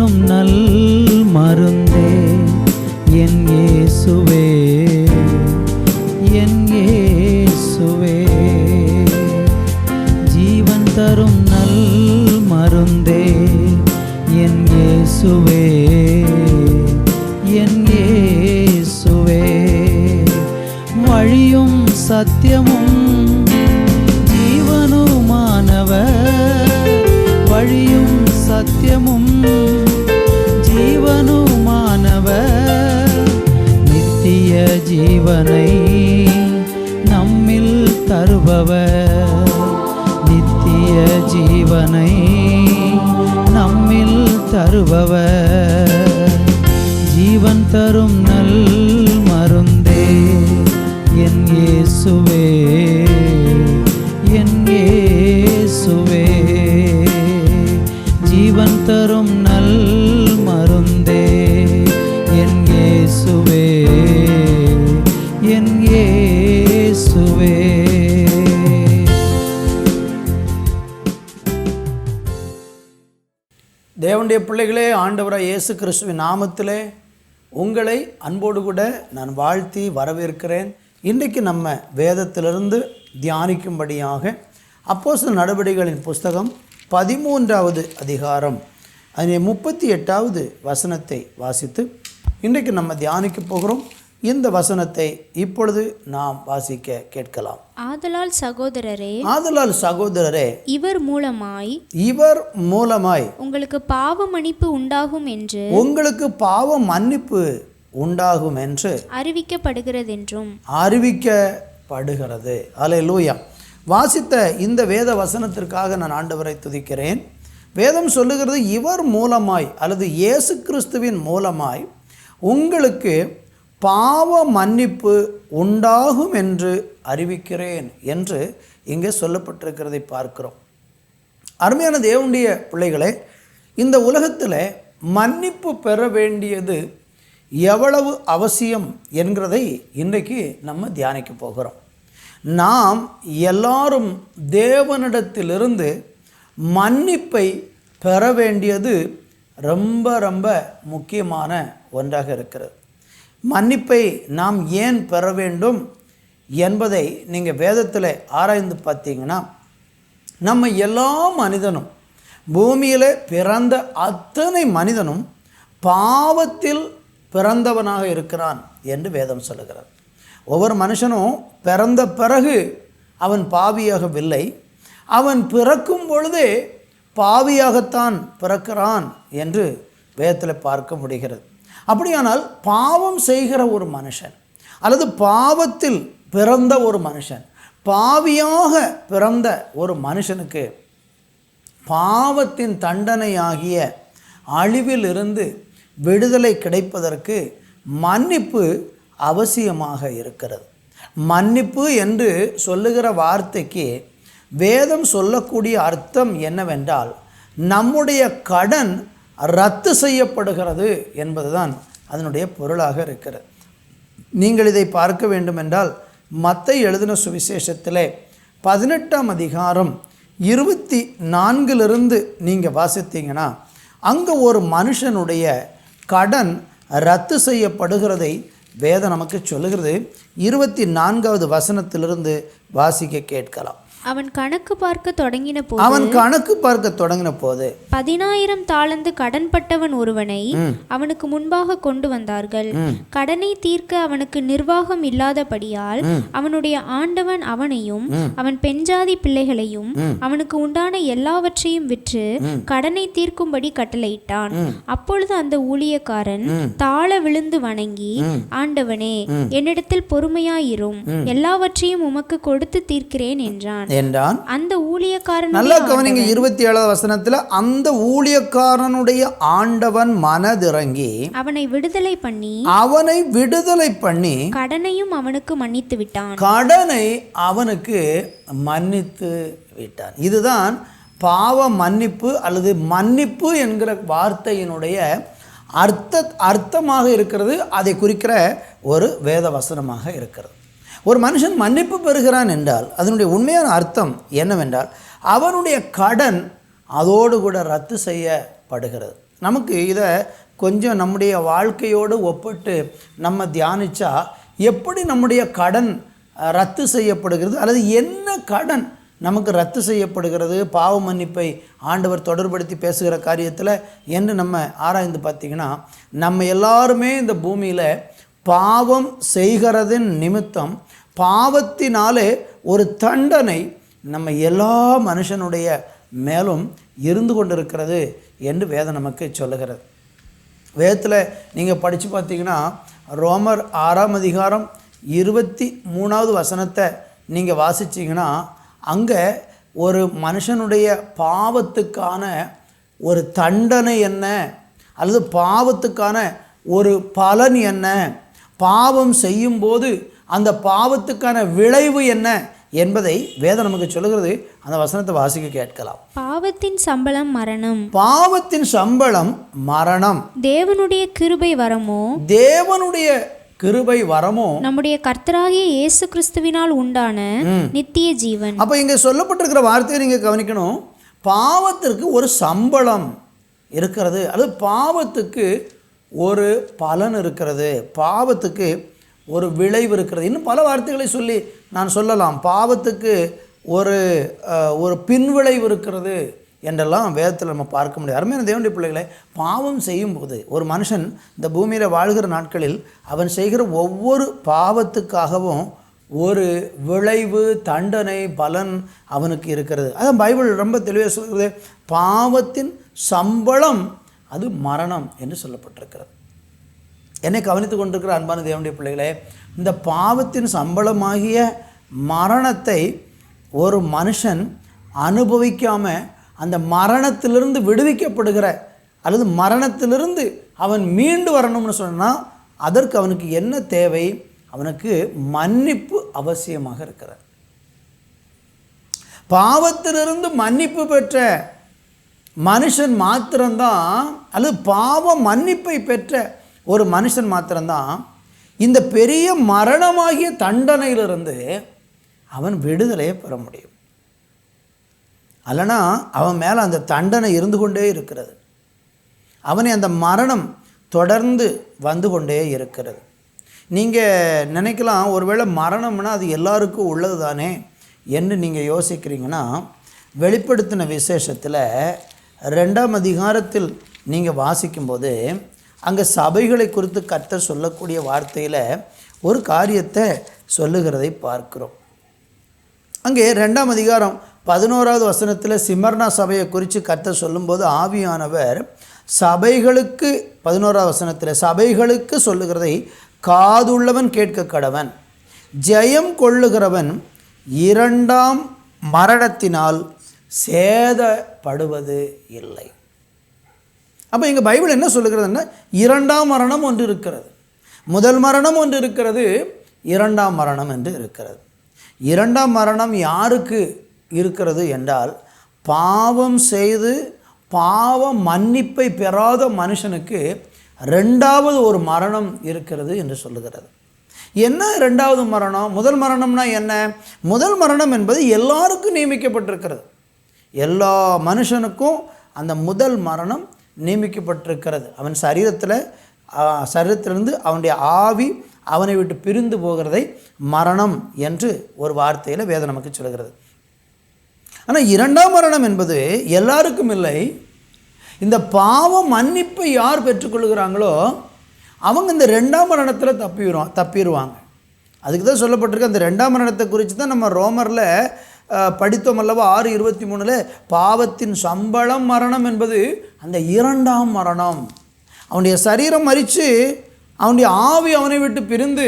தரும் நல் மருந்தே என் இயேசுவே, என் இயேசுவே. ஜீவன் தரும் நல் மருந்தே என் இயேசுவே, என் இயேசுவே. வழியும் சத்தியமும் ஜீவனுமானவர், வழியும் சத்தியமும் ஜீவனுமானவர். நித்திய ஜீவனை நம்மில் தருபவர், நித்திய ஜீவனை நம்மில் தருபவர். ஜீவன் தரும் நல் மருந்தே என் இயேசுவே, என் இயேசுவே. ஜீவன் தரும் நல் மருந்தே என் இயேசுவே, என் இயேசுவே. தேவனுடைய பிள்ளைகளே, ஆண்டவராய் இயேசு கிறிஸ்துவின் நாமத்திலே உங்களை அன்போடு கூட நான் வாழ்த்தி வரவேற்கிறேன். இன்றைக்கு நம்ம வேதத்திலிருந்து தியானிக்கும்படியாக அப்போஸ்தலர் நடபடிகளின் புஸ்தகம் 13வது அதிகாரம் அதில் 38வது வசனத்தை வாசித்து இன்றைக்கு நம்ம தியானிக்க போகிறோம். இந்த வசனத்தை இப்பொழுது நாம் வாசிக்க கேட்கலாம். ஆதலால் சகோதரரே, இவர் மூலமாய் உங்களுக்கு பாவ மன்னிப்பு உண்டாகும் என்று அறிவிக்கப்படுகிறது. அல்லேலூயா. வாசித்த இந்த வேத வசனத்திற்காக நான் ஆண்டவரை துதிக்கிறேன். வேதம் சொல்லுகிறது, இவர் மூலமாய் அல்லது இயேசு கிறிஸ்துவின் மூலமாய் உங்களுக்கு பாவ மன்னிப்பு உண்டாகும் என்று அறிவிக்கிறேன் என்று இங்கே சொல்லப்பட்டிருக்கிறதை பார்க்கிறோம். அருமையான தேவனுடைய பிள்ளைகளே, இந்த உலகத்தில் மன்னிப்பு பெற வேண்டியது எவ்வளவு அவசியம் என்கிறதை இன்றைக்கு நம்ம தியானிக்க போகிறோம். நாம் எல்லாரும் தேவனிடத்திலிருந்து மன்னிப்பை பெற வேண்டியது ரொம்ப ரொம்ப முக்கியமான ஒன்றாக இருக்கிறது. மன்னிப்பை நாம் ஏன் பெற வேண்டும் என்பதை நீங்கள் வேதத்தில் ஆராய்ந்து பார்த்தீங்கன்னா, நம்ம எல்லா மனிதனும், பூமியில் பிறந்த அத்தனை மனிதனும் பாவத்தில் பிறந்தவனாக இருக்கிறான் என்று வேதம் சொல்லுகிறார். ஒவ்வொரு மனுஷனும் பிறந்த பிறகு அவன் பாவியாகவில்லை, அவன் பிறக்கும் பொழுதே பாவியாகத்தான் பிறக்கிறான் என்று வேதத்தில் பார்க்க முடிகிறது. அப்படியானால் பாவம் செய்கிற ஒரு மனுஷன் அல்லது பாவத்தில் பிறந்த ஒரு மனுஷன், பாவியாக பிறந்த ஒரு மனுஷனுக்கு பாவத்தின் தண்டனையாகிய அழிவிலிருந்து விடுதலை கிடைப்பதற்கு மன்னிப்பு அவசியமாக இருக்கிறது. மன்னிப்பு என்று சொல்லுகிற வார்த்தைக்கு வேதம் சொல்லக்கூடிய அர்த்தம் என்னவென்றால், நம்முடைய கடன் ரத்து செய்யப்படுகிறது என்பதுதான் அதனுடைய பொருளாக இருக்கிறது. நீங்கள் இதை பார்க்க வேண்டுமென்றால் மத்தேயு எழுதின சுவிசேஷத்திலே 18ஆம் அதிகாரம் 24 நீங்கள் வாசித்தீங்கன்னா, அங்கே ஒரு மனுஷனுடைய கடன் ரத்து செய்யப்படுகிறதை வேதம் நமக்கு சொல்லுகிறது. 24வது வசனத்திலிருந்து வாசிக்க கேட்கலாம். அவன் கணக்கு பார்க்க தொடங்கின போது 10,000 தாலந்து கடன்பட்டவன் ஒருவனை அவனுக்கு முன்பாக கொண்டு வந்தார்கள். கடனை தீர்க்க அவனுக்கு நிர்வாகம் இல்லாதபடியால் அவனுடைய ஆண்டவன் அவனையும் அவன் பெண்ஜாதி பிள்ளைகளையும் அவனுக்கு உண்டான எல்லாவற்றையும் விற்று கடனை தீர்க்கும்படி கட்டளையிட்டான். அப்பொழுது அந்த ஊழியக்காரன் தாழ விழுந்து வணங்கி, ஆண்டவனே, என்னிடத்தில் பொறுமையாயிரும், எல்லாவற்றையும் உமக்கு கொடுத்து தீர்க்கிறேன் என்றான். அந்த ஊழியக்காரன், நல்லா கவனிங்க, 27வது வசனத்துல, அந்த ஊழியக்காரனுடைய ஆண்டவன் மனதிறங்கி அவனை விடுதலை பண்ணி கடனையும் அவனுக்கு மன்னித்து விட்டான். இதுதான் பாவ மன்னிப்பு அல்லது மன்னிப்பு என்கிற வார்த்தையினுடைய அர்த்தமாக இருக்கிறது. அதை குறிக்கிற ஒரு வேத வசனமாக இருக்கிறது. ஒரு மனுஷன் மன்னிப்பு பெறுகிறான் என்றால் அதனுடைய உண்மையான அர்த்தம் என்னவென்றால், அவனுடைய கடன் அதோடு கூட ரத்து செய்யப்படுகிறது. நமக்கு இதை கொஞ்சம் நம்முடைய வாழ்க்கையோடு ஒப்பிட்டு நம்ம தியானித்தா எப்படி நம்முடைய கடன் ரத்து செய்யப்படுகிறது, அல்லது என்ன கடன் நமக்கு ரத்து செய்யப்படுகிறது பாவ மன்னிப்பை ஆண்டவர் தொடர்படுத்தி பேசுகிற காரியத்தில் என்று நம்ம ஆராய்ந்து பார்த்திங்கன்னா, நம்ம எல்லாருமே இந்த பூமியில் பாவம் செய்கிறதின் நிமித்தம் பாவத்தினாலே ஒரு தண்டனை நம்ம எல்லா மனுஷனுடைய மேலும் இருந்து கொண்டிருக்கிறது என்று வேதம் நமக்கு சொல்லுகிறது. வேதத்தில் நீங்கள் படித்து பார்த்தீங்கன்னா ரோமர் 6ஆம் அதிகாரம் 23வது வசனத்தை நீங்கள் வாசிச்சிங்கன்னா அங்கே ஒரு மனுஷனுடைய பாவத்துக்கான ஒரு தண்டனை என்ன, அல்லது பாவத்துக்கான ஒரு பலன் என்ன, பாவம் செய்யும்போது அந்த பாவத்துக்கான விளைவு என்ன என்பதை வேதம் நமக்கு சொல்லுகிறது. அந்த வசனத்தை வாசிக்க கேட்கலாம். பாவத்தின் சம்பளம் மரணம், பாவத்தின் சம்பளம் மரணம், தேவனுடைய கிருபை வரமோ, தேவனுடைய கிருபை வரமோ, நம்முடைய கர்த்தராகிய இயேசு கிறிஸ்துவினால் உண்டான நித்திய ஜீவன். அப்போ இங்கே சொல்லப்பட்டிருக்கிற வார்த்தையை நீங்கள் கவனிக்கணும். பாவத்திற்கு ஒரு சம்பளம் இருக்கிறது, அல்லது பாவத்துக்கு ஒரு பலன் இருக்கிறது, பாவத்துக்கு ஒரு விளைவு இருக்கிறது. இன்னும் பல வார்த்தைகளை சொல்லி நான் சொல்லலாம். பாவத்துக்கு ஒரு பின்விளைவு இருக்கிறது என்றெல்லாம் வேதத்தில் நம்ம பார்க்க முடியாது. அருமையான தேவனுடைய பிள்ளைகளை, பாவம் செய்யும்போது ஒரு மனுஷன் இந்த பூமியில் வாழ்கிற நாட்களில் அவன் செய்கிற ஒவ்வொரு பாவத்துக்காகவும் ஒரு விளைவு, தண்டனை, பலன் அவனுக்கு இருக்கிறது. அதான் பைபிள் ரொம்ப தெளிவாக சொல்கிறது. பாவத்தின் சம்பளம் அது மரணம் என்று சொல்லப்பட்டிருக்கிறது. என்னை கவனித்து கொண்டிருக்கிற அன்பான தேவனுடைய பிள்ளைகளே, இந்த பாவத்தின் சம்பளமாகிய மரணத்தை ஒரு மனுஷன் அனுபவிக்காமல் அந்த மரணத்திலிருந்து விடுவிக்கப்படுகிற, அல்லது மரணத்திலிருந்து அவன் மீண்டு வரணும்னு சொன்னால் அதற்கு அவனுக்கு என்ன தேவை? அவனுக்கு மன்னிப்பு அவசியமாக இருக்கிறது. பாவத்திலிருந்து மன்னிப்பு பெற்ற மனுஷன் மாத்திரம்தான், அல்லது பாவ மன்னிப்பை பெற்ற ஒரு மனுஷன் மாத்திரம்தான் இந்த பெரிய மரணமாகிய தண்டனையிலிருந்து அவன் விடுதலையை பெற முடியும். அல்லனா அவன் மேலே அந்த தண்டனை இருந்து கொண்டே இருக்கிறது, அவனை அந்த மரணம் தொடர்ந்து வந்து கொண்டே இருக்கிறது. நீங்கள் நினைக்கலாம், ஒருவேளை மரணம்னா அது எல்லாருக்கும் உள்ளது தானே என்று நீங்கள் யோசிக்கிறீங்கன்னா, வெளிப்படுத்தின விசேஷத்தில் 2ஆம் அதிகாரத்தில் நீங்கள் வாசிக்கும்போது அங்கே சபைகளை குறித்து கர்த்தர் சொல்லக்கூடிய வார்த்தையில் ஒரு காரியத்தை சொல்லுகிறதை பார்க்கிறோம். அங்கே 2ஆம் அதிகாரம் 11வது வசனத்தில் சிமர்னா சபையை குறித்து கர்த்தர் சொல்லும்போது ஆவியானவர் சபைகளுக்கு 11வது வசனத்தில் சபைகளுக்கு சொல்லுகிறதை காதுள்ளவன் கேட்க கடவன், ஜெயம் கொள்ளுகிறவன் 2ஆம் மரணத்தினால் சேதப்படுவது இல்லை. அப்போ இங்கே பைபிள் என்ன சொல்லுகிறதுன்னா, 2ஆம் மரணம் ஒன்று இருக்கிறது, முதல் மரணம் ஒன்று இருக்கிறது, 2ஆம் மரணம் என்று இருக்கிறது. 2ஆம் மரணம் யாருக்கு இருக்கிறது என்றால், பாவம் செய்து பாவ மன்னிப்பை பெறாத மனுஷனுக்கு 2வது ஒரு மரணம் இருக்கிறது என்று சொல்லுகிறது. என்ன 2வது மரணம்? முதல் மரணம்னா என்ன? முதல் மரணம் என்பது எல்லாருக்கும் நியமிக்கப்பட்டிருக்கிறது. எல்லா மனுஷனுக்கும் அந்த முதல் மரணம் நியமிக்கப்பட்டிருக்கிறது. அவன் சரீரத்திலிருந்து அவனுடைய ஆவி அவனை விட்டு பிரிந்து போகிறதை மரணம் என்று ஒரு வார்த்தையில் வேதம் நமக்கு சொல்கிறது. ஆனால் 2ஆம் மரணம் என்பது எல்லாருக்கும் இல்லை. இந்த பாவ மன்னிப்பை யார் பெற்றுக்கொள்கிறாங்களோ அவங்க இந்த 2ஆம் மரணத்தில் தப்பிடுவாங்க. அதுக்கு தான் சொல்லப்பட்டிருக்கு. அந்த 2ஆம் மரணத்தை குறித்து தான் நம்ம ரோமரில் படித்தோம் அல்லவா, 6:23 பாவத்தின் சம்பளம் மரணம் என்பது அந்த 2ஆம் மரணம். அவனுடைய சரீரம் மரித்து அவனுடைய ஆவி அவனை விட்டு பிரிந்து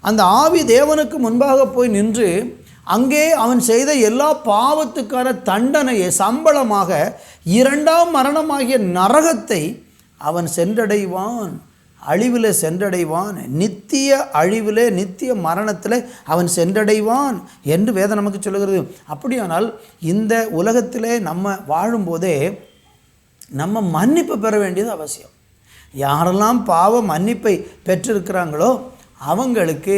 அந்த ஆவி தேவனுக்கு முன்பாக போய் நின்று அங்கே அவன் செய்த எல்லா பாவத்துக்கான தண்டனையை சம்பளமாக 2ஆம் மரணமாகிய நரகத்தை அவன் சென்றடைவான், அழிவில் சென்றடைவான், நித்திய அழிவிலே நித்திய மரணத்தில் அவன் சென்றடைவான் என்று வேதம் நமக்கு சொல்லுகிறது. அப்படியானால் இந்த உலகத்திலே நம்ம வாழும்போதே நம்ம மன்னிப்பு பெற வேண்டியது அவசியம். யாரெல்லாம் பாவ மன்னிப்பை பெற்றிருக்கிறாங்களோ அவங்களுக்கு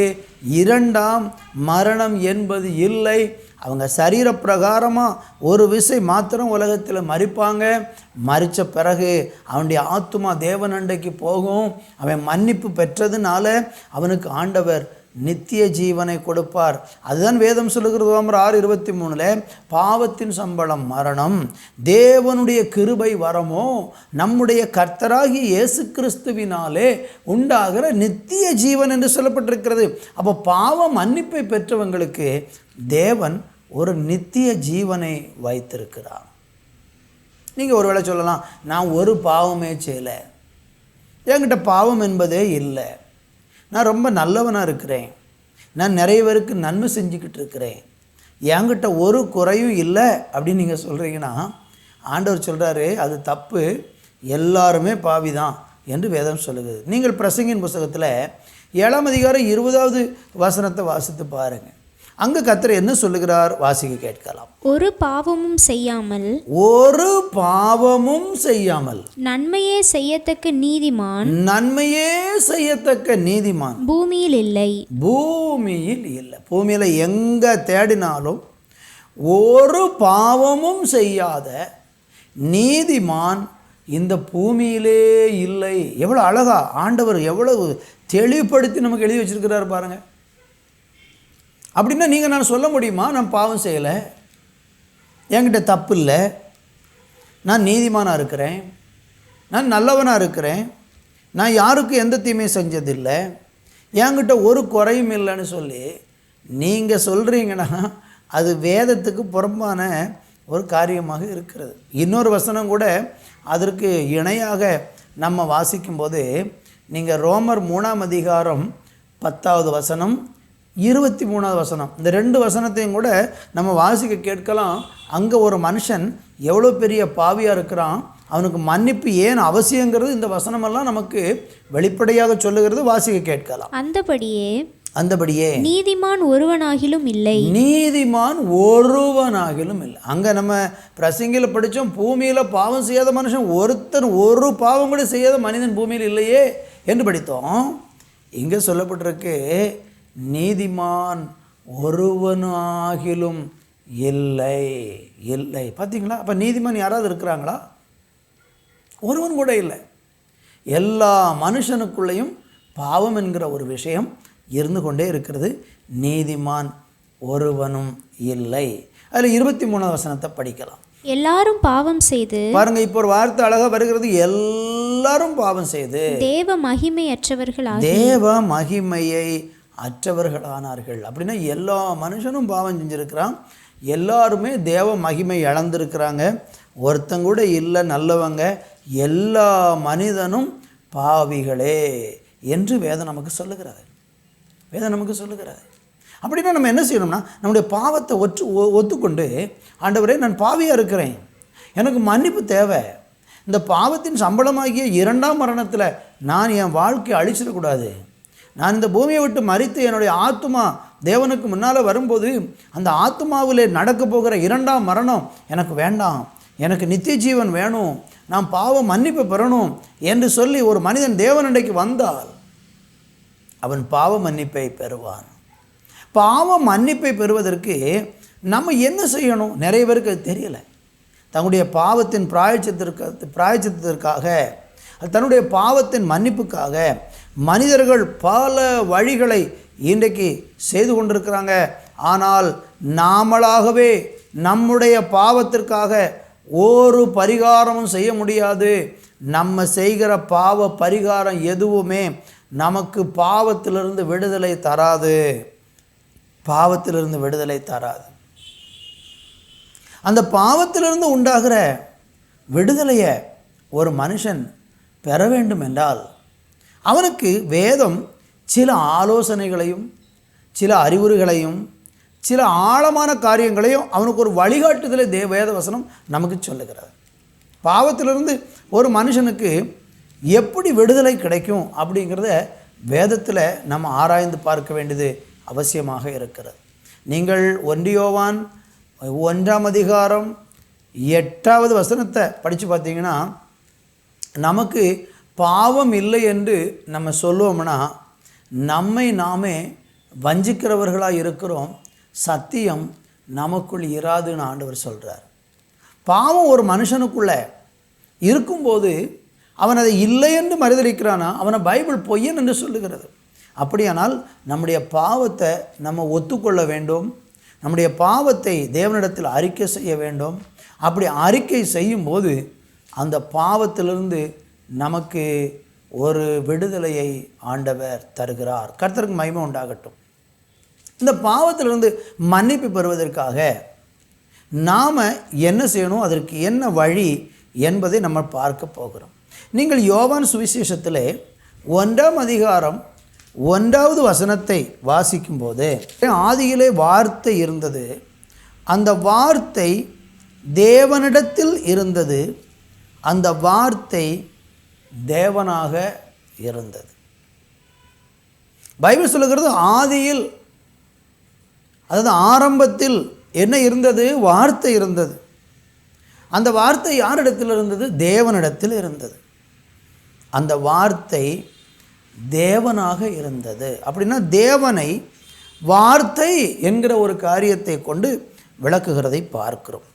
2ஆம் மரணம் என்பது இல்லை. அவங்க சரீர பிரகாரமாக ஒரு விசை மாத்திரம் உலகத்தில் மரிப்பாங்க. மரித்த பிறகு அவனுடைய ஆத்துமா தேவனண்டைக்கு போகும். அவன் மன்னிப்பு பெற்றதுனால அவனுக்கு ஆண்டவர் நித்திய ஜீவனை கொடுப்பார். அதுதான் வேதம் சொல்லுகிறது. ரோமர் 6:23 பாவத்தின் சம்பளம் மரணம், தேவனுடைய கிருபை வரமோ நம்முடைய கர்த்தராகிய இயேசு கிறிஸ்துவினாலே உண்டாகிற நித்திய ஜீவன் என்று சொல்லப்பட்டிருக்கிறது. அப்போ பாவ மன்னிப்பை பெற்றவங்களுக்கு தேவன் ஒரு நித்திய ஜீவனை வைத்திருக்கிறார். நீங்கள் ஒருவேளை சொல்லலாம், நான் ஒரு பாவமே செய்யலை, என்கிட்ட பாவம் என்பதே இல்லை, நான் ரொம்ப நல்லவனாக இருக்கிறேன், நான் நிறைய பேருக்கு நன்மை செஞ்சுக்கிட்டு இருக்கிறேன், என்கிட்ட ஒரு குறையும் இல்லை அப்படின்னு நீங்கள் சொல்கிறீங்கன்னா, ஆண்டவர் சொல்கிறாரு அது தப்பு, எல்லாருமே பாவி தான் என்று வேதம் சொல்லுகிறது. நீங்கள் பிரசங்கின் புத்தகத்தில் 7ஆம் அதிகாரம் 20வது வசனத்தை வாசித்து பாருங்கள். அங்கே கர்த்தர் என்ன சொல்லுகிறார்? வாசிக்க கேட்கலாம். ஒரு பாவமும் செய்யாமல், ஒரு பாவமும் செய்யாமல் நன்மையே செய்யத்தக்க நீதிமான், நன்மையே செய்யத்தக்க நீதிமான் பூமியில் இல்லை. பூமியில் இல்லை. பூமியில் எங்கே தேடினாலும் ஒரு பாவமும் செய்யாத நீதிமான் இந்த பூமியிலே இல்லை. எவ்வளோ அழகா ஆண்டவர் எவ்வளவு தெளிவுபடுத்தி நமக்கு எழுதி வச்சிருக்கிறார் பாருங்க. அப்படின்னா நீங்கள் நான் சொல்ல முடியுமா, நான் பாவம் செய்யலை, என்கிட்ட தப்பு இல்லை, நான் நீதிமானாக இருக்கிறேன், நான் நல்லவனாக இருக்கிறேன், நான் யாருக்கும் எந்த தீமையும் செஞ்சதில்லை, என்கிட்ட ஒரு குறையும் இல்லைன்னு சொல்லி நீங்கள் சொல்கிறீங்கன்னா அது வேதத்துக்கு புறம்பான ஒரு காரியமாக இருக்கிறது. இன்னொரு வசனம் கூட அதற்கு இணையாக நம்ம வாசிக்கும்போது, நீங்கள் ரோமர் 3ஆம் அதிகாரம் 10வது வசனம் 23வது வசனம், இந்த 2 வசனத்தையும் கூட நம்ம வாசிக்க கேட்கலாம். அங்கே ஒரு மனுஷன் எவ்வளோ பெரிய பாவியாக இருக்கிறான், அவனுக்கு மன்னிப்பு ஏன் அவசியங்கிறது இந்த வசனமெல்லாம் நமக்கு வெளிப்படையாக சொல்லுகிறது. வாசிக்க கேட்கலாம். அந்தபடியே நீதிமான் ஒருவனாகிலும் இல்லை, நீதிமான் ஒருவனாகிலும் இல்லை. அங்கே நம்ம பிரசங்கில் படித்தோம், பூமியில் பாவம் செய்யாத மனுஷன் ஒருத்தன், ஒரு பாவம் கூட செய்யாத மனிதன் பூமியில் இல்லையே என்று படித்தோம். இங்கே சொல்லப்பட்டிருக்கு நீதிமான் ஒருவனாகிலும் இல்லை, இல்லை. பார்த்தீங்களா? அப்போ நீதிமான் யாராவது இருக்கிறாங்களா? ஒருவன் கூட இல்லை. எல்லா மனுஷனுக்குள்ளேயும் பாவம் என்கிற ஒரு விஷயம் இருந்து கொண்டே இருக்கிறது. நீதிமான் ஒருவனும் இல்லை. அதில் 23வது வசனத்தை படிக்கலாம். எல்லாரும் பாவம் செய்து, பாருங்க, இப்போ ஒரு வார்த்தை அழகா வருகிறது, எல்லாரும் பாவம் செய்து தேவ மகிமையற்றவர்கள், தேவ மகிமையை அற்றவர்களானார்கள். அப்படின்னா எல்லா மனுஷனும் பாவம் செஞ்சுருக்கிறான், எல்லாருமே தேவ மகிமை இழந்திருக்கிறாங்க, ஒருத்தங்கூட இல்லை நல்லவங்க, எல்லா மனிதனும் பாவிகளே என்று வேதம் நமக்கு சொல்லுகிறது. வேதம் நமக்கு சொல்லுகிறது. அப்படின்னா நம்ம என்ன செய்யணும்னா, நம்முடைய பாவத்தை ஒத்துக்கொண்டு, ஆண்டவரே நான் பாவியாக இருக்கிறேன், எனக்கு மன்னிப்பு தேவை, இந்த பாவத்தின் சம்பளமாகிய 2ஆம் மரணத்தில் நான் என் வாழ்க்கையை அழிச்சிடக்கூடாது, நான் இந்த பூமியை விட்டு மரித்து என்னுடைய ஆத்துமா தேவனுக்கு முன்னால் வரும்போது அந்த ஆத்துமாவிலே நடக்க போகிற 2ஆம் மரணம் எனக்கு வேண்டாம், எனக்கு நித்திய ஜீவன் வேணும், நான் பாவம் மன்னிப்பு பெறணும் என்று சொல்லி ஒரு மனிதன் தேவனண்டைக்கு வந்தால் அவன் பாவ மன்னிப்பை பெறுவான். பாவ மன்னிப்பை பெறுவதற்கு நம்ம என்ன செய்யணும்? நிறைய பேருக்கு அது தெரியலை. தன்னுடைய பாவத்தின் பிராயச்சித்தத்திற்காக, தன்னுடைய பாவத்தின் மன்னிப்புக்காக மனிதர்கள் பல வழிகளை இன்றைக்கு செய்து கொண்டிருக்கிறாங்க. ஆனால் நாமளாகவே நம்முடைய பாவத்திற்காக ஒரு பரிகாரமும் செய்ய முடியாது. நம்ம செய்கிற பாவ பரிகாரம் எதுவுமே நமக்கு பாவத்திலிருந்து விடுதலை தராது, பாவத்திலிருந்து விடுதலை தராது. அந்த பாவத்திலிருந்து உண்டாகிற விடுதலையை ஒரு மனுஷன் பெற வேண்டும் என்றால் அவனுக்கு வேதம் சில ஆலோசனைகளையும் சில அறிவுரைகளையும் சில ஆழமான காரியங்களையும் அவனுக்கு ஒரு வழிகாட்டுதலை வேத வசனம் நமக்கு சொல்லுகிறது. பாவத்திலிருந்து ஒரு மனுஷனுக்கு எப்படி விடுதலை கிடைக்கும் அப்படிங்கிறத வேதத்தில் நம்ம ஆராய்ந்து பார்க்க வேண்டியது அவசியமாக இருக்கிறது. நீங்கள் 1 யோவான் 1ஆம் அதிகாரம் 8வது வசனத்தை படித்து பார்த்தீங்கன்னா, நமக்கு பாவம் இல்லை என்று நம்ம சொல்லுவோம்னா நம்மை நாமே வஞ்சிக்கிறவர்களாக இருக்கிறோம், சத்தியம் நமக்குள் இராதுன்னு ஆண்டவர் சொல்கிறார். பாவம் ஒரு மனுஷனுக்குள்ளே இருக்கும்போது அவன் அதை இல்லை என்று மறுதலிக்கிறானா அவனை பைபிள் பொய்யன் என்று சொல்லுகிறது. அப்படியானால் நம்முடைய பாவத்தை நம்ம ஒத்துக்கொள்ள வேண்டும், நம்முடைய பாவத்தை தேவனிடத்தில் அறிக்கை செய்ய வேண்டும். அப்படி அறிக்கை செய்யும்போது அந்த பாவத்திலிருந்து நமக்கு ஒரு விடுதலையை ஆண்டவர் தருகிறார். கர்த்தருக்கு மகிமை உண்டாகட்டும். இந்த பாவத்திலிருந்து மன்னிப்பு பெறுவதற்காக நாம் என்ன செய்யணும், அதற்கு என்ன வழி என்பதை நம்ம பார்க்க போகிறோம். நீங்கள் யோவான் சுவிசேஷத்திலே 1ஆம் அதிகாரம் 1வது வசனத்தை வாசிக்கும்போது, ஆதியிலே வார்த்தை இருந்தது, அந்த வார்த்தை தேவனிடத்தில் இருந்தது, அந்த வார்த்தை தேவனாக இருந்தது. பைபிள் சொல்லுகிறது ஆதியில், அதாவது ஆரம்பத்தில் என்ன இருந்தது, வார்த்தை இருந்தது. அந்த வார்த்தை யாரிடத்தில் இருந்தது, தேவனிடத்தில் இருந்தது. அந்த வார்த்தை தேவனாக இருந்தது. அப்படின்னா தேவனை வார்த்தை என்கிற ஒரு காரியத்தை கொண்டு விளக்குகிறதை பார்க்கிறோம்.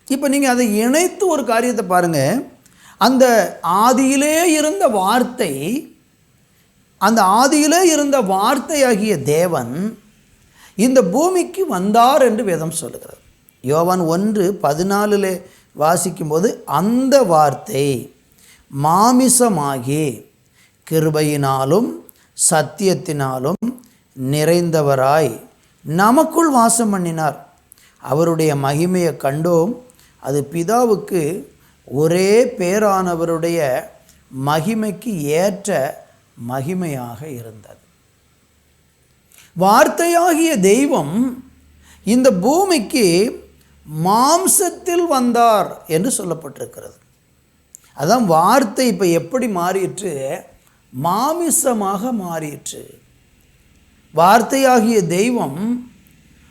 இப்போ நீங்கள் அதை இணைத்து ஒரு காரியத்தை பாருங்கள். அந்த ஆதியிலே இருந்த வார்த்தை, அந்த ஆதியிலே இருந்த வார்த்தையாகிய தேவன் இந்த பூமிக்கு வந்தார் என்று வேதம் சொல்லுகிறது. யோவான் 1:14 வாசிக்கும்போது, அந்த வார்த்தை மாமிசமாகி கிருபையினாலும் சத்தியத்தினாலும் நிறைந்தவராய் நமக்குள் வாசம் பண்ணினார். அவருடைய மகிமையை கண்டோம், அது பிதாவுக்கு ஒரே பேரானவருடைய மகிமைக்கு ஏற்ற மகிமையாக இருந்தது. வார்த்தையாகிய தெய்வம் இந்த பூமிக்கு மாம்சத்தில் வந்தார் என்று சொல்லப்பட்டிருக்கிறது. அதான் வார்த்தை இப்போ எப்படி மாறிற்று, மாமிசமாக மாறிற்று. வார்த்தையாகிய தெய்வம்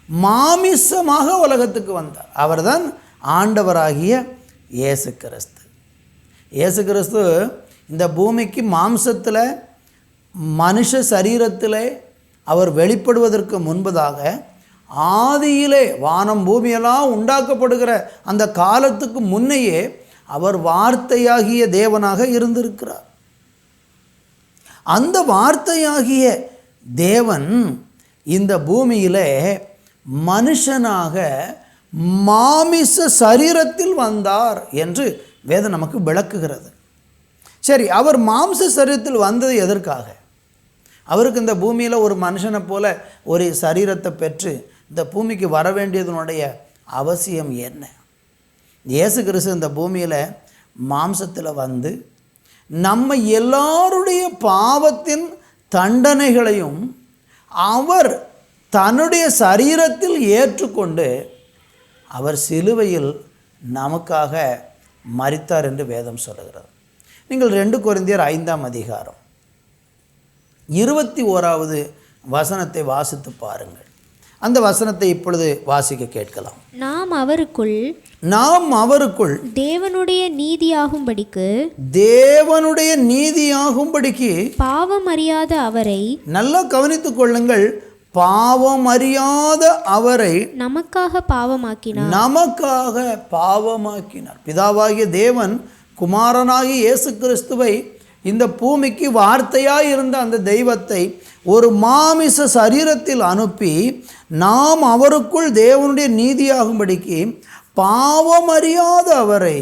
மாமிசமாக உலகத்துக்கு வந்தார். அவர்தான் ஆண்டவராகிய இயேசு கிறிஸ்து. இயேசு கிறிஸ்து இந்த பூமிக்கு மாம்சத்தில் மனுஷ சரீரத்தில் அவர் வெளிப்படுவதற்கு முன்பதாக ஆதியிலே வானம் பூமியெல்லாம் உண்டாக்கப்படுகிற அந்த காலத்துக்கு முன்னையே அவர் வார்த்தையாகிய தேவனாக இருந்திருக்கிறார். அந்த வார்த்தையாகிய தேவன் இந்த பூமியிலே மனுஷனாக மாமிச சரீரத்தில் வந்தார் என்று வேதம் நமக்கு விளக்குகிறது. சரி, அவர் மாம்ச சரீரத்தில் வந்தது எதற்காக? அவருக்கு இந்த பூமியில் ஒரு மனுஷனை போல ஒரு சரீரத்தை பெற்று இந்த பூமிக்கு வர வேண்டியதனுடைய அவசியம் என்ன? இயேசு கிறிஸ்து இந்த பூமியில் மாம்சத்தில் வந்து நம்ம எல்லாருடைய பாவத்தின் தண்டனைகளையும் அவர் தன்னுடைய சரீரத்தில் ஏற்றுக்கொண்டு அவர் சிலுவையில் நமக்காக மரித்தார் என்று வேதம் சொல்லுகிறது. நீங்கள் 2 கொரிந்தியர் 5ஆம் அதிகாரம் 21வது வசனத்தை வாசித்து பாருங்கள். அந்த வசனத்தை இப்பொழுது வாசிக்க கேட்கலாம். நாம் அவருக்குள் தேவனுடைய நீதியாகும்படிக்கு பாவம் அறியாத அவரை, நல்லா கவனித்துக் கொள்ளுங்கள், பாவம் அறியாத அவரை நமக்காக பாவமாக்கினார். பிதாவாகிய தேவன் குமாரனாகிய இயேசு கிறிஸ்துவை இந்த பூமிக்கு வார்த்தையாய் இருந்த அந்த தெய்வத்தை ஒரு மாமிச சரீரத்தில் அனுப்பி நாம் அவருக்குள் தேவனுடைய நீதியாகும்படிக்கு பாவம் அறியாத அவரை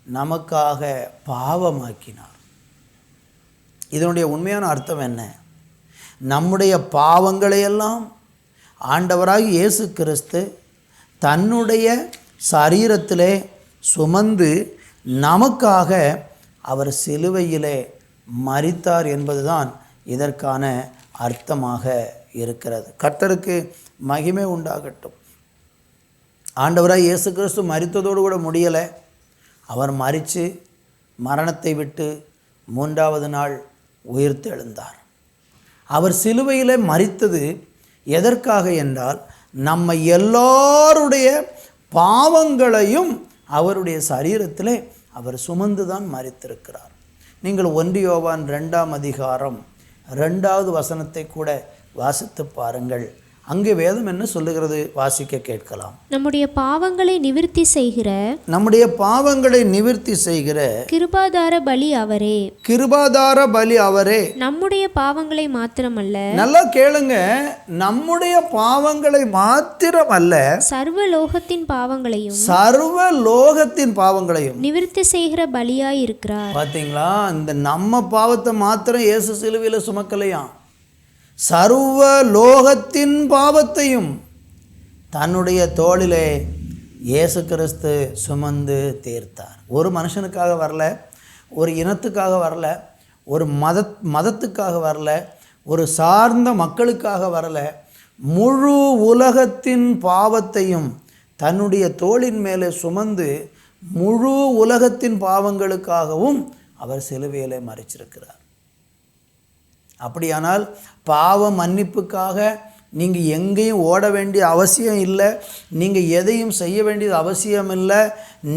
நமக்காக பாவமாக்கினார். இதனுடைய உண்மையான அர்த்தம் என்ன? நம்முடைய பாவங்களையெல்லாம் ஆண்டவராகிய இயேசு கிறிஸ்து தன்னுடைய சரீரத்திலே சுமந்து நமக்காக அவர் சிலுவையிலே மரித்தார் என்பதுதான் இதற்கான அர்த்தமாக இருக்கிறது. கர்த்தருக்கு மகிமை உண்டாகட்டும். ஆண்டவராய் இயேசு கிறிஸ்து மரித்ததோடு கூட முடியலை. அவர் மரித்து மரணத்தை விட்டு 3வது நாள் உயிர்த்தெழுந்தார். அவர் சிலுவையில் மரித்தது எதற்காக என்றால், நம்ம எல்லாருடைய பாவங்களையும் அவருடைய சரீரத்திலே அவர் சுமந்து தான் மரித்திருக்கிறார். நீங்கள் 1 யோவான் 2ஆம் அதிகாரம் 2வது வசனத்தை கூட வாசித்து பாருங்கள். அங்கே வேதம் என்ன சொல்லுகிறது? வாசிக்க கேட்கலாம். நம்முடைய பாவங்களை நிவிர்த்தி செய்கிற நம்முடைய பாவங்களை நிவிர்த்தி செய்கிற கிருபாதார பலி அவரே. கிருபாதார பலி அவரே. நம்முடைய பாவங்களை மாத்திரமல்ல, நல்லா கேளுங்க, நம்முடைய பாவங்களை மாத்திரமல்ல, சர்வ லோகத்தின் பாவங்களையும் சர்வ லோகத்தின் பாவங்களையும் நிவிர்த்தி செய்கிற பலியாய் இருக்கிறார். பார்த்தீங்களா? இந்த நம்ம பாவத்தை மாத்திரம் இயேசு சிலுவையில் சுமக்கலையாம், சர்வ லோகத்தின் பாவத்தையும் தன்னுடைய தோளிலே இயேசு கிறிஸ்து சுமந்து தீர்த்தார். ஒரு மனுஷனுக்காக வரல, ஒரு இனத்துக்காக வரல, ஒரு மதத்துக்காக வரல, ஒரு சார்ந்த மக்களுக்காக வரல, முழு உலகத்தின் பாவத்தையும் தன்னுடைய தோளின் மேலே சுமந்து முழு உலகத்தின் பாவங்களுக்காகவும் அவர் சிலுவையிலே மரிச்சிருக்கிறார். அப்படியானால் பாவ மன்னிப்புக்காக நீங்கள் எங்கேயும் ஓட வேண்டிய அவசியம் இல்லை, நீங்கள் எதையும் செய்ய வேண்டியது அவசியம் இல்லை.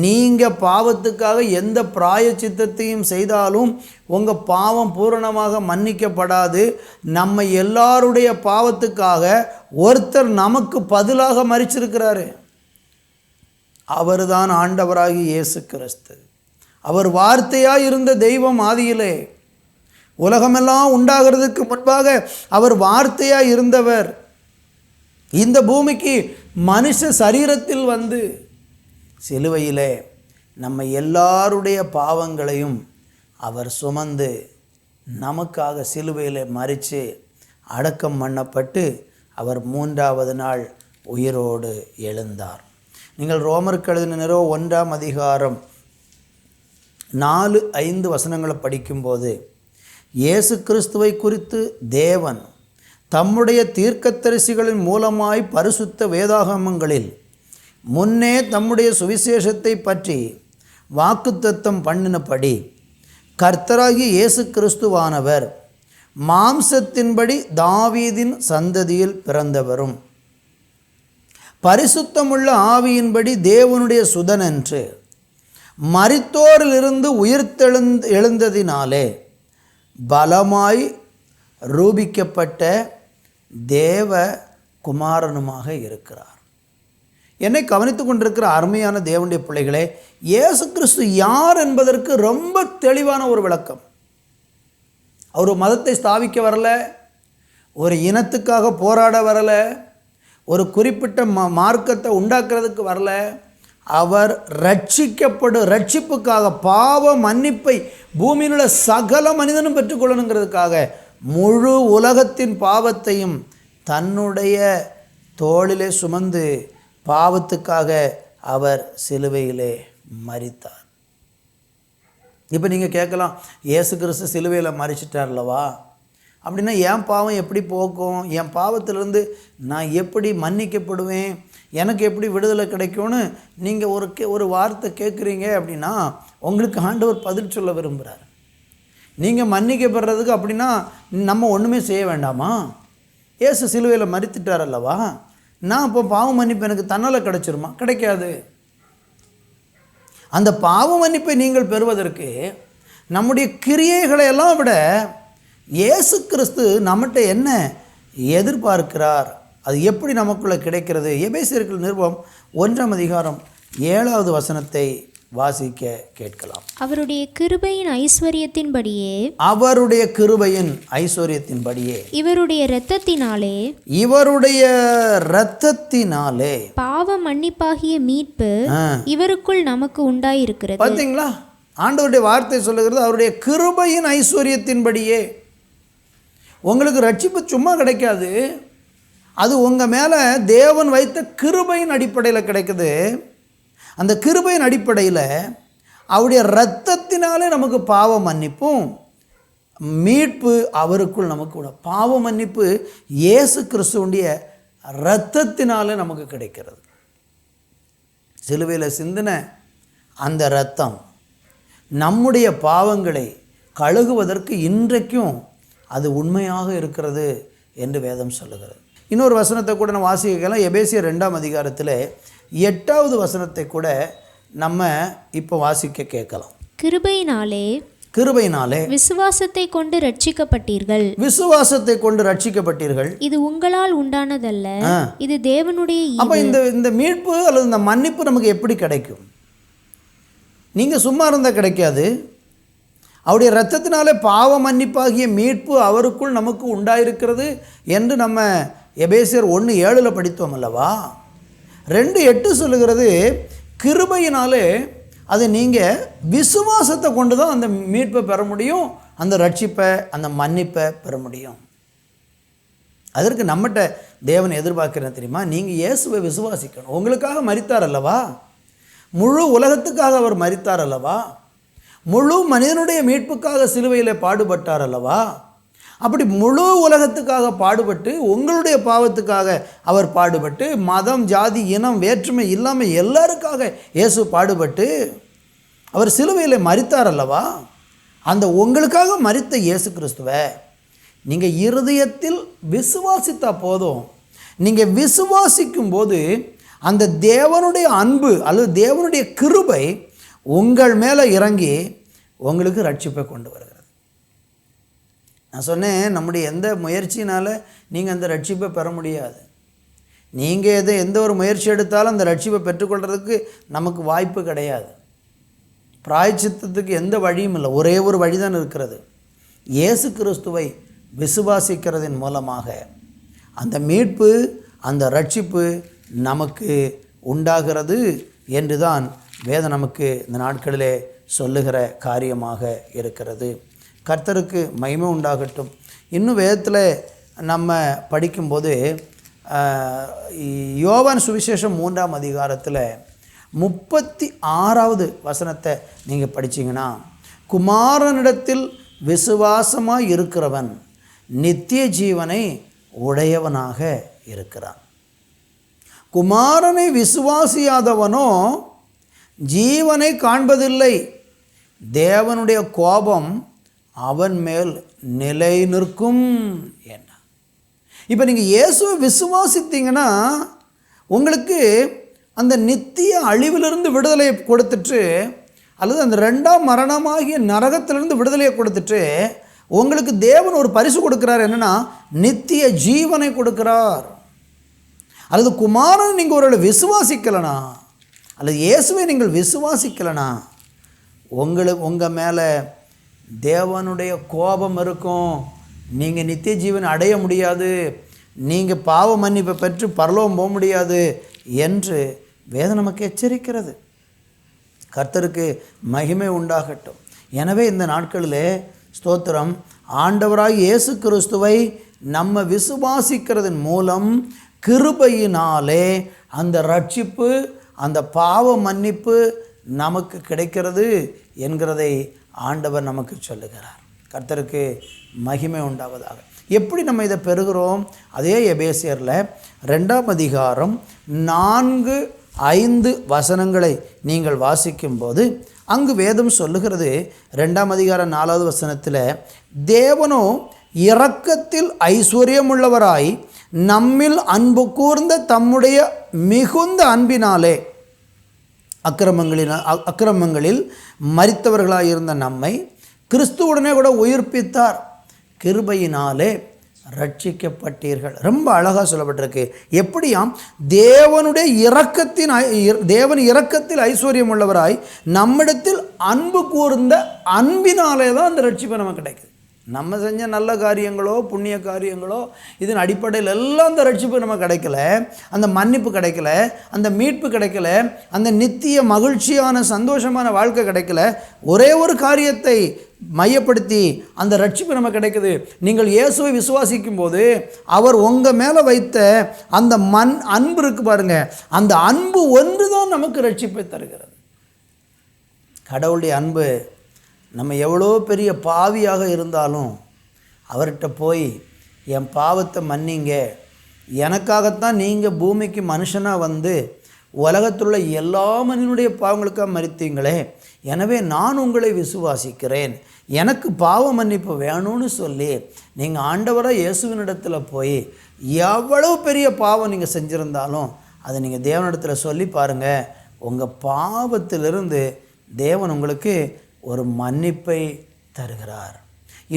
நீங்கள் பாவத்துக்காக எந்த பிராயச்சித்தத்தையும் செய்தாலும் உங்கள் பாவம் பூரணமாக மன்னிக்கப்படாது. நம்ம எல்லாருடைய பாவத்துக்காக ஒருத்தர் நமக்கு பதிலாக மரிச்சிருக்கிறாரு. அவர்தான் ஆண்டவராகி இயேசு கிறிஸ்து. அவர் வார்த்தையாக இருந்த தெய்வம் ஆதியிலே. உலகமெல்லாம் உண்டாகிறதுக்கு முன்பாக அவர் வார்த்தையாக இருந்தவர். இந்த பூமிக்கு மனுஷ சரீரத்தில் வந்து சிலுவையிலே நம்ம எல்லாருடைய பாவங்களையும் அவர் சுமந்து நமக்காக சிலுவையில் மரித்து அடக்கம் பண்ணப்பட்டு அவர் 3வது நாள் உயிரோடு எழுந்தார். நீங்கள் ரோமருக்கு எழுதின நிருபம் 1ஆம் அதிகாரம் 4-5 வசனங்களை படிக்கும்போது இயேசு கிறிஸ்துவை குறித்து தேவன் தம்முடைய தீர்க்கதரிசிகளின் மூலமாய் பரிசுத்த வேதாகமங்களில் முன்னே தம்முடைய சுவிசேஷத்தை பற்றி வாக்குத்தத்தம் பண்ணினபடி கர்த்தராகிய இயேசு கிறிஸ்துவானவர் மாம்சத்தின்படி தாவீதின் சந்ததியில் பிறந்தவரும் பரிசுத்தமுள்ள ஆவியின்படி தேவனுடைய சுதன் என்று மரித்தோரிலிருந்து எழுந்ததினாலே பலமாய் ரூபிக்கப்பட்ட தேவ குமாரனுமாக இருக்கிறார். என்னை கவனித்து கொண்டிருக்கிற அருமையான தேவனுடைய பிள்ளைகளே, இயேசு கிறிஸ்து யார் என்பதற்கு ரொம்ப தெளிவான ஒரு விளக்கம். அவர் மதத்தை ஸ்தாபிக்க வரல, ஒரு இனத்துக்காக போராட வரல, ஒரு குறிப்பிட்ட மார்க்கத்தை உண்டாக்குறதுக்கு வரல. அவர் ரட்சிப்புக்காக, பாவ மன்னிப்பை பூமியில் உள்ள சகல மனிதனும் பெற்றுக்கொள்ளணுங்கிறதுக்காக முழு உலகத்தின் பாவத்தையும் தன்னுடைய தோளிலே சுமந்து பாவத்துக்காக அவர் சிலுவையிலே மரித்தார். இப்போ நீங்கள் கேட்கலாம், இயேசு கிறிஸ்து சிலுவையில் மரிச்சிட்டார்லவா, அப்படின்னா என் பாவம் எப்படி போக்கும், என் பாவத்திலிருந்து நான் எப்படி மன்னிக்கப்படுவேன், எனக்கு எப்படி விடுதலை கிடைக்கும்னு நீங்கள் ஒரு வார்த்தை கேட்குறீங்க அப்படின்னா உங்களுக்கு ஆண்டவர் பதில் சொல்ல விரும்புகிறார். நீங்கள் மன்னிக்கப்படுறதுக்கு அப்படின்னா நம்ம ஒன்றுமே செய்ய வேண்டாமா? இயேசு சிலுவையில் மரித்துட்டார் அல்லவா, நான் இப்போ பாவ மன்னிப்பு எனக்கு தன்னால் கிடைச்சிருமா? கிடைக்காது. அந்த பாவ மன்னிப்பை நீங்கள் பெறுவதற்கு நம்முடைய கிரியைகளை எல்லாம் விட இயேசு கிறிஸ்து நம்மகிட்ட என்ன எதிர்பார்க்கிறார், அது எப்படி நமக்குள்ளே கிடைக்கிறது? எபேசியர்கள் நிருபம் 1ஆம் அதிகாரம் 7வது வசனத்தை வாசிக்க கேட்கலாம். அவருடைய கிருபையின் ஐஸ்வரியத்தின்படியே, அவருடைய கிருபையின் ஐஸ்வரியத்தின்படியே, இவருடைய இரத்தத்தினாலே, இவருடைய இரத்தத்தினாலே பாவ மன்னிப்பாகிய மீட்பு இவருக்குள் நமக்கு உண்டாயிருக்கிறது. பார்த்தீங்களா? ஆண்டவருடைய வார்த்தை சொல்லுகிறது, அவருடைய கிருபையின் ஐஸ்வரியத்தின்படியே. உங்களுக்கு ரட்சிப்பு சும்மா கிடைக்காது, அது உங்கள் மேலே தேவன் வைத்த கிருபையின் அடிப்படையில் கிடைக்குது. அந்த கிருபையின் அடிப்படையில் அவருடைய இரத்தத்தினாலே நமக்கு பாவ மன்னிப்பும் மீட்பு அவருக்குள் நமக்கு கூட. பாவ மன்னிப்பு இயேசு கிறிஸ்துவுடைய இரத்தத்தினாலே நமக்கு கிடைக்கிறது. சிலுவையில் சிந்தின அந்த இரத்தம் நம்முடைய பாவங்களை கழுகுவதற்கு இன்றைக்கும் அது உண்மையாக இருக்கிறது என்று வேதம் சொல்லுகிறது. இன்னொரு வசனத்தை கூட நம்ம வாசிக்கலாம். எபேசியர் 2ஆம் அதிகாரத்தில் 8வது வசனத்தை கூட நம்ம இப்போ வாசிக்க கேட்கலாம். கிருபையினாலே கிருபையினாலே விசுவாசத்தை கொண்டு ரட்சிக்கப்பட்டீர்கள். விசுவாசத்தை கொண்டு ரட்சிக்கப்பட்டீர்கள். இது உங்களால் உண்டானதல்ல, இது தேவனுடைய ஈவு. அப்ப இந்த மீட்பு அல்லது இந்த மன்னிப்பு நமக்கு எப்படி கிடைக்கும்? நீங்க சும்மா இருந்தால் கிடைக்காது. அவருடைய இரத்தத்தினாலே பாவ மன்னிப்பாகிய மீட்பு அவருக்குள் நமக்கு உண்டாயிருக்கிறது என்று நம்ம எபேசியர் 1:7 படித்தோம் அல்லவா? 2:8 சொல்லுகிறது, கிருபையினாலே அது நீங்கள் விசுவாசத்தை கொண்டு தான் அந்த மீட்பை பெற முடியும், அந்த ரட்சிப்பை, அந்த மன்னிப்பை பெற முடியும். அதற்கு நம்மகிட்ட தேவன் எதிர்பார்க்கிறேன் தெரியுமா? நீங்கள் இயேசுவை விசுவாசிக்கணும். உங்களுக்காக மரித்தார் அல்லவா? முழு உலகத்துக்காக அவர் மரித்தார் அல்லவா? முழு மனிதனுடைய மீட்புக்காக சிலுவையில் பாடுபட்டார் அல்லவா? அப்படி முழு உலகத்துக்காக பாடுபட்டு, உங்களுடைய பாவத்துக்காக அவர் பாடுபட்டு, மதம், ஜாதி, இனம், வேற்றுமை இல்லாமல் எல்லாருக்காக இயேசு பாடுபட்டு அவர் சிலுவையில் மரித்தார் அல்லவா? அந்த உங்களுக்காக மரித்த இயேசு கிறிஸ்துவை நீங்கள் இருதயத்தில் விசுவாசித்தா போதும். நீங்கள் விசுவாசிக்கும் போது அந்த தேவனுடைய அன்பு அல்லது தேவனுடைய கிருபை உங்கள் மேலே இறங்கி உங்களுக்கு ரட்சிப்பை கொண்டு வருகிறது. நான் சொன்னேன், நம்முடைய எந்த முயற்சினால் நீங்கள் அந்த ரட்சிப்பை பெற முடியாது. நீங்கள் எந்த ஒரு முயற்சி எடுத்தாலும் அந்த ரட்சிப்பை பெற்றுக்கொள்கிறதுக்கு நமக்கு வாய்ப்பு கிடையாது. பிராயச்சித்தத்துக்கு எந்த வழியும் இல்லை, ஒரே ஒரு வழி தான் இருக்கிறது. இயேசு கிறிஸ்துவை விசுவாசிக்கிறதின் மூலமாக அந்த மீட்பு, அந்த ரட்சிப்பு நமக்கு உண்டாகிறது என்று தான் வேதம் நமக்கு இந்த நாட்களிலே சொல்லுகிற காரியமாக இருக்கிறது. கர்த்தருக்கு மகிமை உண்டாகட்டும். இன்னும் வேதத்தில் நம்ம படிக்கும்போது யோவான் சுவிசேஷம் 3ஆம் அதிகாரத்தில் 36வது வசனத்தை நீங்கள் படிச்சிங்கன்னா, குமாரனிடத்தில் விசுவாசமாக இருக்கிறவன் நித்திய ஜீவனை உடையவனாக இருக்கிறான். குமாரனை விசுவாசியாதவனோ ஜீவனை காண்பதில்லை, தேவனுடைய கோபம் அவன் மேல் நிலை நிற்கும் என்ன. இப்போ நீங்கள் இயேசுவை விசுவாசித்தீங்கன்னா உங்களுக்கு அந்த நித்திய அழிவிலிருந்து விடுதலையை கொடுத்துட்டு, அல்லது அந்த 2ஆம் மரணமாகிய நரகத்திலிருந்து விடுதலையை கொடுத்துட்டு, உங்களுக்கு தேவன் ஒரு பரிசு கொடுக்குறார். என்னென்னா, நித்திய ஜீவனை கொடுக்குறார். அல்லது குமாரன் நீங்கள் ஒரு விசுவாசிக்கலைனா, அல்லது இயேசுவை நீங்கள் விசுவாசிக்கலைனா, உங்கள் மேலே தேவனுடைய கோபம் இருக்கும். நீங்கள் நித்திய ஜீவன் அடைய முடியாது, நீங்கள் பாவ மன்னிப்பை பெற்று பரலோகம் போக முடியாது என்று வேதம் நமக்கு எச்சரிக்கிறது. கர்த்தருக்கு மகிமை உண்டாகட்டும். எனவே இந்த நாட்களிலே ஸ்தோத்திரம், ஆண்டவராய் இயேசு கிறிஸ்துவை நம்ம விசுவாசிக்கிறதன் மூலம் கிருபையினாலே அந்த ரட்சிப்பு, அந்த பாவ மன்னிப்பு நமக்கு கிடைக்கிறது என்கிறதை ஆண்டவர் நமக்கு சொல்லுகிறார். கர்த்தருக்கு மகிமை உண்டாவதாக. எப்படி நம்ம இதை பெறுகிறோம்? அதே எபேசியரில் 2ஆம் அதிகாரம் 4-5 வசனங்களை நீங்கள் வாசிக்கும்போது அங்கு வேதம் சொல்லுகிறது, 2ஆம் அதிகாரம் 4வது வசனத்தில், தேவனோ இரக்கத்தில் ஐஸ்வர்யமுள்ளவராய் நம்மில் அன்பு கூர்ந்த தம்முடைய மிகுந்த அன்பினாலே அக்கிரமங்களில் மரித்தவர்களாயிருந்த நம்மை கிறிஸ்துவுடனே கூட உயிர்ப்பித்தார், கிருபையினாலே ரட்சிக்கப்பட்டீர்கள். ரொம்ப அழகாக சொல்லப்பட்டிருக்கு. எப்படியாம்? தேவன் இரக்கத்தில் ஐஸ்வர்யம் உள்ளவராய் நம்மிடத்தில் அன்பு கூர்ந்த அன்பினாலே தான் அந்த ரட்சிப்பை நமக்கு கிடைக்குது. நம்ம செஞ்ச நல்ல காரியங்களோ புண்ணிய காரியங்களோ இதன் அடிப்படையில் எல்லாம் அந்த ரட்சிப்பு நமக்கு கிடைக்கல, அந்த மன்னிப்பு கிடைக்கல, அந்த மீட்பு கிடைக்கல, அந்த நித்திய மகிழ்ச்சியான சந்தோஷமான வாழ்க்கை கிடைக்கல. ஒரே ஒரு காரியத்தை மையப்படுத்தி அந்த ரட்சிப்பு நமக்கு கிடைக்குது. நீங்கள் இயேசுவை விசுவாசிக்கும் போது அவர் உங்கள் மேலே வைத்த அந்த அன்பு இருக்கு பாருங்க, அந்த அன்பு ஒன்று தான் நமக்கு ரட்சிப்பை தருகிறது. கடவுளுடைய அன்பு நம்ம எவ்வளோ பெரிய பாவியாக இருந்தாலும் அவர்கிட்ட போய் என் பாவத்தை மன்னிங்க, எனக்காகத்தான் நீங்கள் பூமிக்கு மனுஷனாக வந்து உலகத்துள்ள எல்லா மனிதனுடைய பாவங்களுக்காக மரித்தீங்களே, எனவே நான் உங்களை விசுவாசிக்கிறேன், எனக்கு பாவ மன்னிப்பு வேணும்னு சொல்லி நீங்கள் ஆண்டவராக இயேசுவினிடத்தில் போய் எவ்வளவு பெரிய பாவம் நீங்கள் செஞ்சுருந்தாலும் அதை நீங்கள் தேவனிடத்தில் சொல்லி பாருங்கள், உங்கள் பாவத்திலிருந்து தேவன் உங்களுக்கு ஒரு மன்னிப்பை தருகிறார்.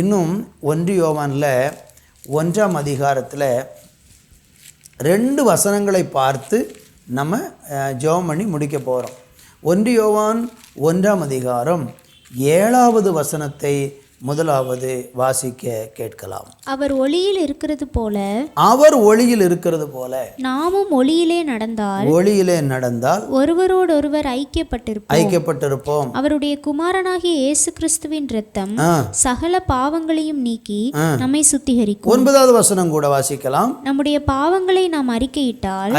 இன்னும் 1 யோவானில் 1ஆம் அதிகாரத்தில் 2 வசனங்களை பார்த்து நம்ம ஜெபம் பண்ணி முடிக்க போகிறோம். 1 யோவான் 1ஆம் அதிகாரம் 7வது வசனத்தை முதலாவது வாசிக்க கேட்கலாம். அவர் ஒளியில் இருக்கிறது போல நாமும் ஒளியிலே நடந்தால் ஒருவரோடொருவர் ஐக்கியப்பட்டிருப்போம். அவருடைய குமாரனாகிய இயேசு கிறிஸ்துவின் இரத்தம் சகல பாவங்களையும் நீக்கி நம்மை சுத்திகரிக்கும். 9வது வசனம் கூட வாசிக்கலாம். நம்முடைய பாவங்களை நாம் அறிக்கையிட்டால்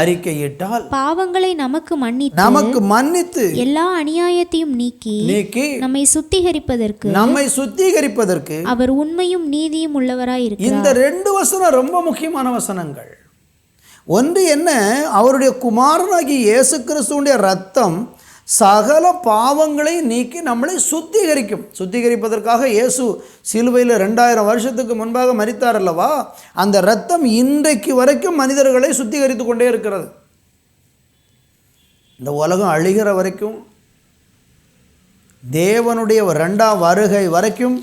பாவங்களை நமக்கு மன்னித்து எல்லா அநியாயத்தையும் நீக்கி நம்மை சுத்திகரிப்பதற்கு அவர் உண்மையும் நீதியும் உள்ளவராய் இருக்கிறார். இந்த 2 வசனம் ரொம்ப முக்கியமான வசனங்கள். ஒன்று என்ன? அவருடைய குமாரனாகிய இயேசு கிறிஸ்துவுடைய ரத்தம் சகல பாவங்களை நீக்கி நம்மளை சுத்திகரிப்பதற்காக இயேசு சிலுவையில் 2000 வருஷத்துக்கு முன்பாக மரித்தார் அல்லவா? அந்த ரத்தம் இன்றைக்கு வரைக்கும் மனிதர்களை சுத்திகரித்து கொண்டே இருக்கிறது. இந்த உலகம் அழிகிற வரைக்கும், தேவனுடைய 2ஆம் வருகை வரைக்கும்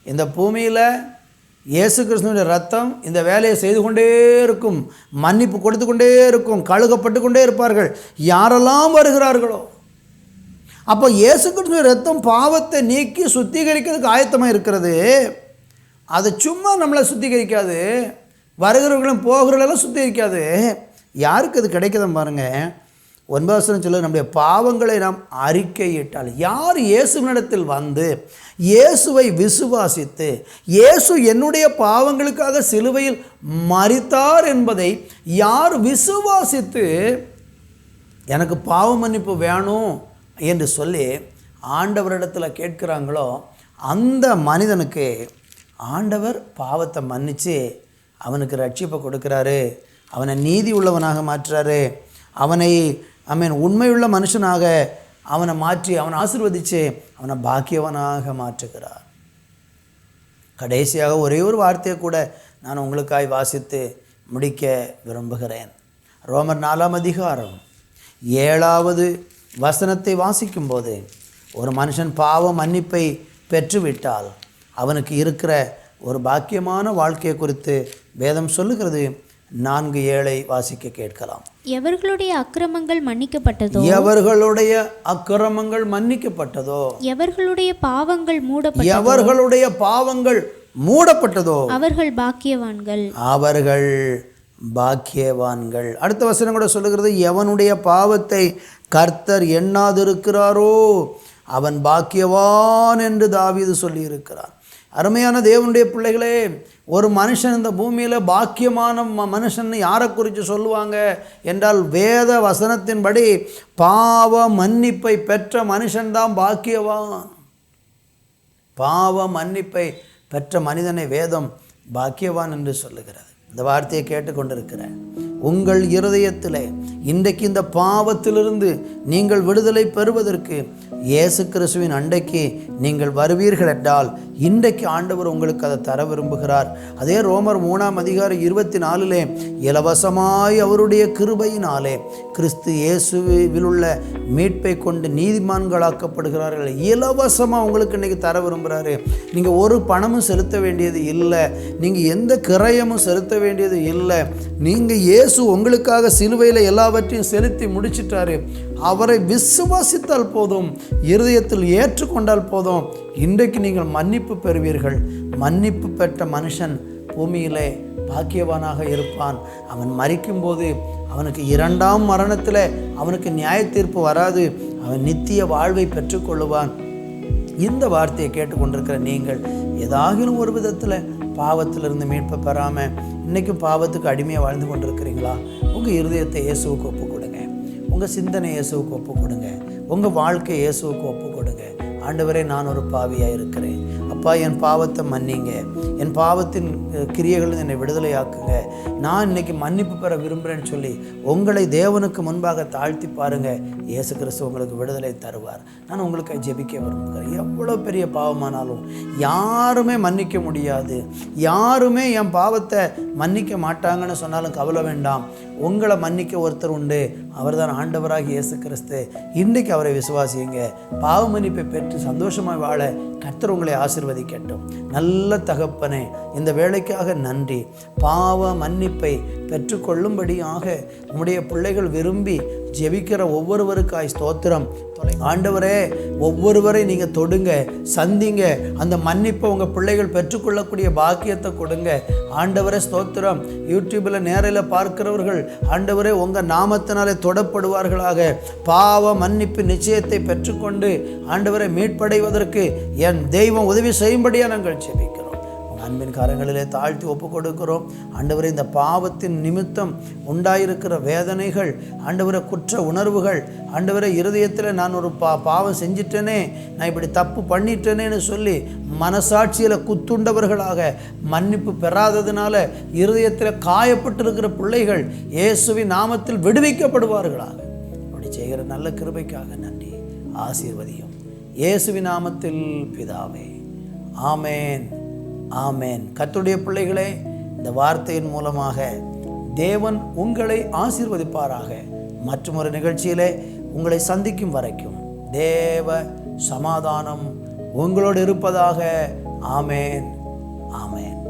இந்த பூமியில் இயேசு கிறிஸ்துவினுடைய ரத்தம் இந்த வேலையை செய்து கொண்டே இருக்கும். மன்னிப்பு கொடுத்து கொண்டே இருக்கும். கழுகப்பட்டு கொண்டே இருப்பார்கள் யாரெல்லாம் வருகிறார்களோ. அப்போ இயேசு கிறிஸ்துவின் ரத்தம் பாவத்தை நீக்கி சுத்திகரிக்கிறதுக்கு ஆயத்தமாக இருக்கிறது. அது சும்மா நம்மளை சுத்திகரிக்காது, வருகிறவர்களும் போகிறவர்களெல்லாம் சுத்திகரிக்காது. யாருக்கு அது கிடைக்குதுன்னு பாருங்கள். 9வது வசனம் சொல்லுது, நம்முடைய பாவங்களை நாம் அறிக்கையிட்டால். யார் இயேசுவினிடத்தில் வந்து இயேசுவை விசுவாசித்து இயேசு என்னுடைய பாவங்களுக்காக சிலுவையில் மரித்தார் என்பதை யார் விசுவாசித்து எனக்கு பாவ மன்னிப்பு வேணும் என்று சொல்லி ஆண்டவரிடத்தில் கேட்கிறாங்களோ, அந்த மனிதனுக்கு ஆண்டவர் பாவத்தை மன்னித்து அவனுக்கு ரட்சிப்பை கொடுக்குறாரு. அவனை நீதி உள்ளவனாக மாற்றுறாரு. அவனை உண்மையுள்ள மனுஷனாக அவனை மாற்றி அவனை ஆசீர்வதித்து அவனை பாக்கியவனாக மாற்றுகிறார். கடைசியாக ஒரே ஒரு வார்த்தையை கூட நான் உங்களுக்காய் வாசித்து முடிக்க விரும்புகிறேன். ரோமர் 4ஆம் அதிகாரம் 7வது வசனத்தை வாசிக்கும்போது, ஒரு மனுஷன் பாவ மன்னிப்பை பெற்றுவிட்டால் அவனுக்கு இருக்கிற ஒரு பாக்கியமான வாழ்க்கையை குறித்து வேதம் சொல்லுகிறது. 4:7 வாசிக்க கேட்கலாம். எவர்களுடைய அக்கிரமங்கள் மன்னிக்கப்பட்டதோ எவர்களுடைய பாவங்கள் மூடப்பட்டதோ அவர்கள் பாக்கியவான்கள். அடுத்த வசனம் கூட சொல்லுகிறது, எவனுடைய பாவத்தை கர்த்தர் எண்ணாதிருக்கிறாரோ அவன் பாக்கியவான் என்று தாவீது சொல்லி இருக்கிறார். அருமையான தேவனுடைய பிள்ளைகளே, ஒரு மனுஷன் இந்த பூமியில் பாக்கியமான மனுஷன் யாரை குறித்து சொல்லுவாங்க என்றால், வேத வசனத்தின்படி பாவ மன்னிப்பை பெற்ற மனுஷன்தான் பாக்கியவான். பாவ மன்னிப்பை பெற்ற மனிதனை வேதம் பாக்கியவான் என்று சொல்லுகிறது. இந்த வார்த்தையை கேட்டுக்கொண்டிருக்கிறேன். உங்கள் இருதயத்தில் இன்றைக்கு இந்த பாவத்திலிருந்து நீங்கள் விடுதலை பெறுவதற்கு இயேசு கிறிஸ்துவின் அண்டைக்கு நீங்கள் வருவீர்கள் என்றால் இன்றைக்கு ஆண்டவர் உங்களுக்கு அதை தர விரும்புகிறார். அதே ரோமர் 3ஆம் அதிகாரம் 24 இலவசமாய் அவருடைய கிருபையினாலே கிறிஸ்து இயேசுவில் உள்ள மீட்பை கொண்டு நீதிமான்களாக்கப்படுகிறார்கள். இலவசமாக உங்களுக்கு இன்றைக்கி தர விரும்புகிறாரு. நீங்கள் ஒரு பணமும் செலுத்த வேண்டியது இல்லை, நீங்கள் எந்த கிரயமும் செலுத்த வேண்டியது இல்லை. நீங்கள் இயேசு உங்களுக்காக சிலுவையில் எல்லாவற்றையும் செலுத்தி முடிச்சிட்டாரு. அவரை விசுவாசித்தால் போதும், இருதயத்தில் ஏற்றுக்கொண்டால் போதும், இன்றைக்கு நீங்கள் மன்னிப்பு பெறுவீர்கள். மன்னிப்பு பெற்ற மனுஷன் பூமியிலே பாக்கியவானாக இருப்பான். அவன் மரிக்கும்போது அவனுக்கு 2ஆம் மரணத்தில் அவனுக்கு நியாய தீர்ப்பு வராது. அவன் நித்திய வாழ்வை பெற்றுக்கொள்ளுவான். இந்த வார்த்தையை கேட்டுக்கொண்டிருக்கிற நீங்கள் ஏதாகிலும் ஒரு விதத்தில் பாவத்திலிருந்து மீட்பை பெறாமல் இன்றைக்கும் பாவத்துக்கு அடிமையாக வாழ்ந்து கொண்டிருக்கிறீங்களா? உங்கள் இருதயத்தை இயேசுவுக்கு ஒப்பு கொடுங்க. உங்கள் சிந்தனை இயேசுவுக்கு ஒப்பு கொடுங்க. உங்கள் வாழ்க்கை இயேசுவுக்கு ஒப்பு கொடுங்க. ஆண்டவரே, நான் ஒரு பாவியாக இருக்கிறேன். அப்பா, என் பாவத்தை மன்னிங்க. என் பாவத்தின் கிரியைகள் என்னை விடுதலையாக்குங்க. நான் இன்னைக்கு மன்னிப்பு பெற விரும்புகிறேன்னு சொல்லி உங்களை தேவனுக்கு முன்பாக தாழ்த்தி பாருங்கள். இயேசு கிறிஸ்து உங்களுக்கு விடுதலை தருவார். நான் உங்களுக்கு ஜெபிக்க விரும்புகிறேன். எவ்வளோ பெரிய பாவமானாலும் யாருமே மன்னிக்க முடியாது. யாருமே என் பாவத்தை மன்னிக்க மாட்டாங்கன்னு சொன்னாலும் கவலை வேண்டாம். உங்களை மன்னிக்க ஒருத்தர் உண்டு, அவர்தான் ஆண்டவராகிய இயேசு கிறிஸ்து. இன்றைக்கு அவரை விசுவாசியுங்க. பாவ மன்னிப்பை பெற்று சந்தோஷமாக வாழ கர்த்தர் உங்களை ஆசீர்வதிக்கட்டும். நல்ல தகப்பனே, இந்த வேலைக்காக நன்றி. பாவ மன்னிப்பை பெற்றுக்கொள்ளும்படியாக உம்முடைய பிள்ளைகள் விரும்பி ஜெபிக்கிற ஒவ்வொருவருக்காய் ஸ்தோத்திரம். ஆண்டவரே, ஒவ்வொருவரை நீங்கள் தொடுங்க, சந்திங்க. அந்த மன்னிப்பை உங்கள் பிள்ளைகள் பெற்றுக்கொள்ளக்கூடிய பாக்கியத்தை கொடுங்க. ஆண்டவரே ஸ்தோத்திரம். யூடியூப்பில் நேரில் பார்க்கிறவர்கள் ஆண்டவரே உங்கள் நாமத்தினாலே தொடப்படுவார்களாக. பாவ மன்னிப்பு நிச்சயத்தை பெற்றுக்கொண்டு ஆண்டவரை மீட்படைவதற்கு என் தெய்வம் உதவி செய்யும்படியாக நாங்கள் ஜெபிக்கிறோம். அன்பின் காரங்களிலே தாழ்த்தி ஒப்பு கொடுக்கிறோம். ஆண்டவரே, இந்த பாவத்தின் நிமித்தம் உண்டாயிருக்கிற வேதனைகள், ஆண்டவரை குற்ற உணர்வுகள், ஆண்டவரை இருதயத்தில் நான் ஒரு பாவம் செஞ்சிட்டேனே, நான் இப்படி தப்பு பண்ணிட்டேனேன்னு சொல்லி மனசாட்சியில் குத்துண்டவர்களாக, மன்னிப்பு பெறாததுனால இருதயத்தில் காயப்பட்டிருக்கிற பிள்ளைகள் இயேசுவின் நாமத்தில் விடுவிக்கப்படுவார்களாக. அப்படி செய்கிற நல்ல கிருபைக்காக நன்றி. ஆசீர்வதியும் இயேசுவின் நாமத்தில் பிதாவே. ஆமேன், ஆமேன். கர்த்தருடைய பிள்ளைகளே, இந்த வார்த்தையின் மூலமாக தேவன் உங்களை ஆசீர்வதிப்பாராக. மற்றொரு நிகழ்ச்சியிலே உங்களை சந்திக்கும் வரைக்கும் தேவ சமாதானம் உங்களோடு இருப்பதாக. ஆமேன், ஆமேன்.